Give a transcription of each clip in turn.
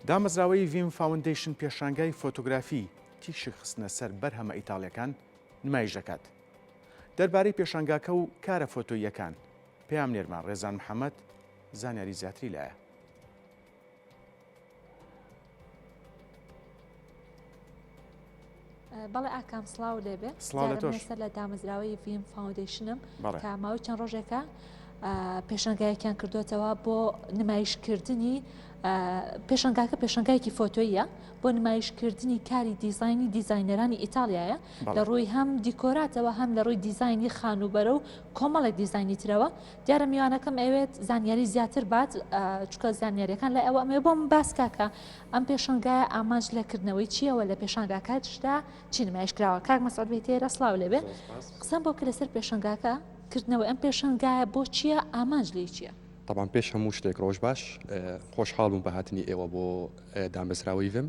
دامەزراوەی ڤیم فاوندیشن پێشانگای فۆتۆگرافی تیشی خستنە سەر بەرهەمە ئیتاڵیەکان نمایش دەکات. دەربارەی پێشانگاکە و کارە فۆتۆیەکان پێام نێرمان ڕێزان محەممەد زانیاری زیاتری لایە. بەڵێ ئاکام سلااو لێبێ سەر لە دامەزراوەی ڤیم فاوندیشنم کە ماوەی چەند ڕۆژێکە پێشنگایەکیان کردوێتەوە بۆ نمایشکردنی پێشنگاکە پێشنگایەکی فۆتۆیە بۆ نمایشکردنی کاری دیزایانی دیزاینەرانی ئیتالیایە لە ڕووی هەم دیکۆراتەوە هەم لە ڕووی دیزایانی خانوبەرە و کۆمەڵێک دیزایانی ترەوە دیارە میوانەکەم ئەوێت زانیاری زیاتر بات چکە زانیاریەکان لە ئەوە ئەمێ بۆم باسکاکە ئەم پێشنگایە ئاماژ لەکردنەوەی چیەوە لە پێشنگاکات شتا چی نمایشکراوە کاک مەسعود بێتێرە سلااو لێبێ قسەم بۆ کە لەسەر پێشنگاکە کردنەوە ئەم پێشنگایە بۆ چییە ئامانج لێ چییە؟ طبعا پێش هەموو شتێک ڕۆژ باش خۆشحاڵ بووم بە هاتنی ئێوە بۆ دامەزراوەی ڤم.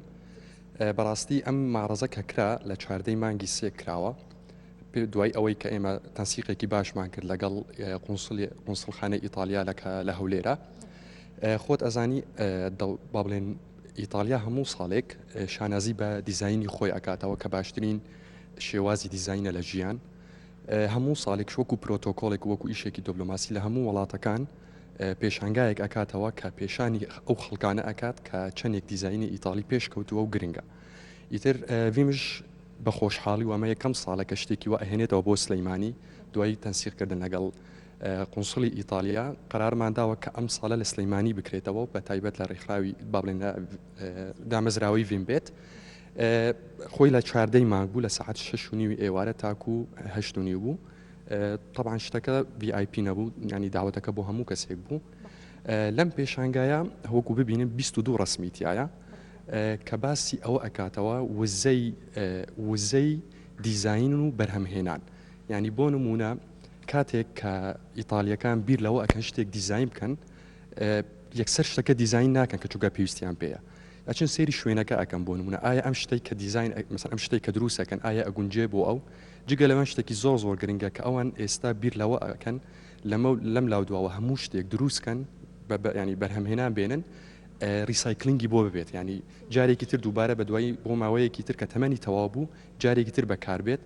بەڕاستی ئەم ماڕزە کە کرا لە چواردەی مانگی سێ کراوە دوای ئەوەی کە ئێمە تەنسیقێکی باشمان کرد لەگەڵ قونسڵخانەی ئیتالیا لە هەولێرە. خۆت ئەزانی با بڵێن ئیتالیا هەموو ساڵێک شانازی بە دیزایانی خۆی ئەکاتەوە کە باشترین شێوازی دیزاینە لە ژیان. هەموو ساڵێک وەکو پرۆتۆکۆڵێک وەکو ئیشێکی دبلۆماسی لە هەموو وڵاتەکان پێشانگایەک ئەکاتەوە کە پێشانی ئەو خەڵکانە ئەکات کە چەندێک دیزایانی ئیتالی پێشکەوتووە و گرنگە. ئیتر ڤیمش بە خۆشحاڵی وەمە یەکەم ساڵەکە شتێکی وە ئەهێنێتەوە بۆ سلەیمانی دوای تەنسیقکردن لەگەڵ قونسڵی ئیتالیا قەرارمانداوە کە ئەم ساڵە لە سلەیمانی بکرێتەوە بە تایبەت لە ڕێکخراوی با بڵێن دامەزراوەی ڤیم بێت. خۆی لە چواردەی مانگ بوو لە سەعات 6:30 ئێوارە تاکو 8:30 بوو. طبعا شتەکە VIP نەبوو ینی داوەتەکە بۆ هەموو کەسێک بوو. لەم پێشانگایە هەوەکو ببینن 22 ڕسمیتیایە کە باسی ئەوە ئەکاتەوە وزەی دیزاین و بەرهەمهێنان. ینی بۆ نمونە کاتێک کە ئیتالیەکان بیر لەوە ئەکەن شتێک دیزاین بکەن یەکسەر شتەکە دیزاین ناکەن کە چووکە پێویستیان پێەیە. ئەچن سێری شوێنەکە ئەەکەم بۆ نمونە ئایا ئەم شتێک کە دیزاین مثلا ئەم شتێک کە دروستەکەن ئایا ئەگونجێ بۆ ئەو جگە لەوان شتێکی زۆر گرنگە کە ئەوان ئێستا بیر لەوە ئەکەن لەم لاودواوە هەموو شتێک دروستکەن ینی بەرهەمهێنان بێنن ریسایکلینگی بۆ ببێت ینی جارێکی تر دووبارە بە دوایی بۆ ماوەیەکی تر کە تەمەنی تەواو بوو جارێکی تر بەکار بێت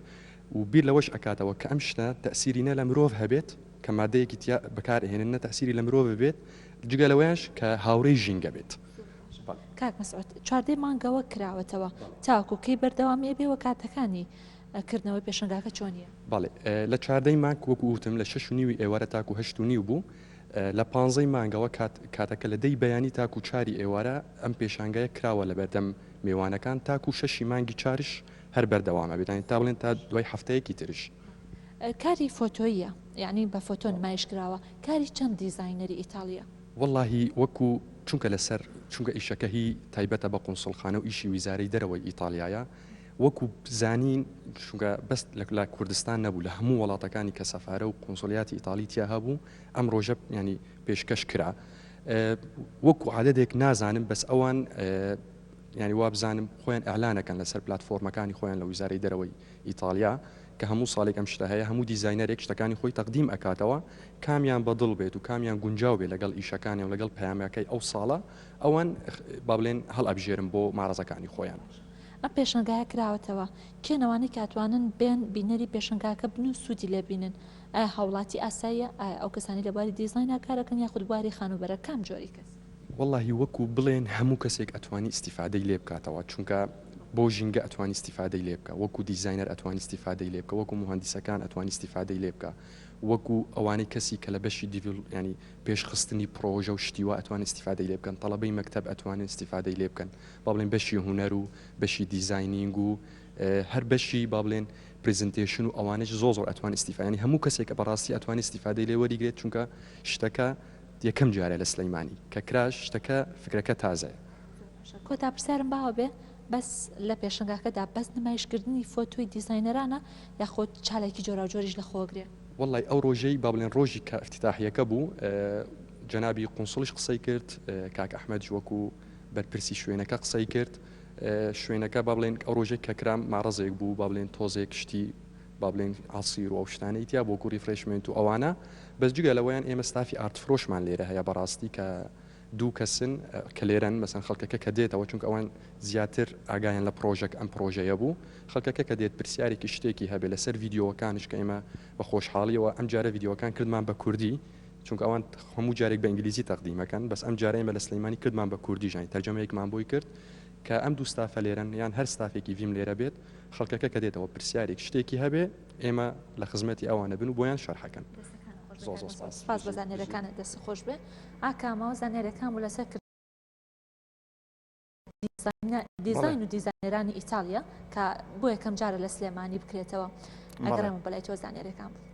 و بیر لەوەش ئەکاتەوە کە ئەم شتە تەسیری نە لە مرۆڤ هەبێت کە مادەیەکی بەکارهێنن نە تەسیری لە مرۆڤ بێت جگە لەوەیش کە هاوڕێی ژینگە بێت. کاک مەسعود چواردەی مانگەوە کراوەتەوە تاکوکەی بەردەوامی بێوە کاتەکانی کردنەوەی پێشنگاکە چۆنیە؟ بەڵێ لە چواردەی مانگ وەکو وتم لە 6:30 ئێوارە تاکو 8:30 بوو. لە 15 مانگەوە کاتەکە لە دەی بەیانی تاکو 4 ئێوارە ئەم پێشانگایە کراوە لە بەردەم میوانەکان تاکو 6 مانگی 4ش هەر بەردەوامە بێتانی تا بڵێن تا دوای هەفتەیەکی ترش. کاری فۆتۆیە یعنی بە فۆتۆ نمایشکراوە کاری چەند دیزاینەری ئیتالیا؟ واللهی وەکو چونکە لەسەر چونکە ئیشەکە هی تایبەتە بە قونسڵخانە و ئیشی ویزارەی دەرەوەی ئیتالیایە وەکو زانین چونکە بەست لە کوردستان نەبوو لە هەموو وڵاتەکانی کە سەفارە و قونسڵیاتی ئیتالی تیا هەبوو ئەم ڕۆژە ینی پێشکەش کرا وەکو عادەتێک نازانم بەس ئەوان ینی وا بزانم خۆیان ئەعلانەکەن لەسەر پلتفۆرمەکانی خۆیان لە ویزارەی دەرەوەی ئیتالیا کە هەموو ساڵێک ئەم شتە هەیە هەموو دیزاینەرێک شتەکانی خۆی تەقدیم ئەکاتەوە کامیان بەدڵ بێت و کامیان گونجاو بێت لەگەڵ ئیشەکانی و لەگەڵ پەیامەکەی ئەو ساڵە ئەوان با بڵێن هەڵ ئەبژێرن بۆ ماڕزەکانی خۆیان. ئەم پێشنگایە کراوەتەوە کێنەوانی کاتوانن بێن بینەری پێشنگاکە بن و سوودی لێ بینن ئایا هاوڵاتی ئاساییە ئایا ئەو کەسانی لە باری دیزاینە کارەکەن یاخود بواری خانوبەرە کام جۆری کەس؟ واللهی وەکو بڵێن هەموو کەسێک ئەتوانی استیفادەی لێ بکاتەوە چونکە بۆ ژینگە ئەتوانی استیفادەی لێ بکە وەکو دیزاینەر ئەتوانی استیفادەی لێ بکە وەکو مهندسەکان ئەتوانی استیفادەی لێ بکە وەکو ئەوانەی کەسی کە لە بەشی ینی پێشخستنی پرۆژە و شتیوە ئەتوان استیفادەی لێ بکەن تەڵەبەی مەکتەب ئەتوانن استیفادەی لێ بکەن با بڵێن بەشی هونەر و بەشی دیزاینینگ و هەر بەشی با بڵێن پرزنتێشن و ئەوانش زۆر ئەتوان استیفادەی هەموو کەسێک کە بەڕاستی ئەتوانی استیفادەی لێ وەریگرێت چونکە شتەکە یەکەم جارە لە سلەیمانی کە کراش شتەکە فکرەکە تازەیە. کۆتا پرسیارم باوە بێ بەس لە پێشنگاکەدا بەس نمایشکردنی فۆتۆی دیزاینەرانە یاخۆ چالێکی جۆراوجۆریش لە خۆگرێ؟ والله ئەو ڕۆژەی با بڵێن ڕۆژی کە افتتاحیەکە بوو جەنابی قونسڵیش قسەی کرد کاک ئەحمەد وەکو بەرپرسی شوێنەکە قسەی کرد شوێنەکە با بڵێن ئەو ڕۆژێک کە کرام ماڕزێک بوو با بڵێن تۆزێک شتی با بڵێن عسیر و ئەو شتانەی تیا بۆ کوری فرێشمنت و ئەوانە بەس جگە لەوەیان ئێمە ستافی ئارت فرۆشمان لێرە هەیە بەڕاستی کە دوو کەسن کە لێرەن مەسەن خەڵکەکە کە دێتەوە چونکە ئەوان زیاتر ئاگایان لە پرۆژێک ئەم پرۆژەیە بوو خەڵکەکە کە دێت پرسیارێکی شتێکی هەبێ لەسەر ڤیددیۆکانش کە ئێمە بە خۆشحاڵیەوە ئەم جارە ڤیددیۆکان کردمان بە کوردی چونکە ئەوان هەموو جارێک بە ئینگلیزی تەقدیمەکەن بەس ئەم جارە ئێمە لە سلەیمانی کردمان بە کوردی ژانی تەرجەمەیەکمان بۆی کرد کە ئەم دوو ستافە لێرەن یان هەر ستافێکی ڤیم لێرە بێت خەڵکەکە کە دێتەوە پرسیارێک شتێکی هەبێ ئێمە لە خزمەتی ئەوانە بن و بۆیان شەرحەکەن. سپاس بە زانێرەکانت دەست خۆش بێ ئاکامەوە زانێرەکان بوو لەسەر دیزاین و دیزایرانی ئیتالیا کە بۆ یەکەم جارە لە سلێمانی بکرێتەوە ئەگەڕێمە بەلای تۆ زانێرەکان بوو.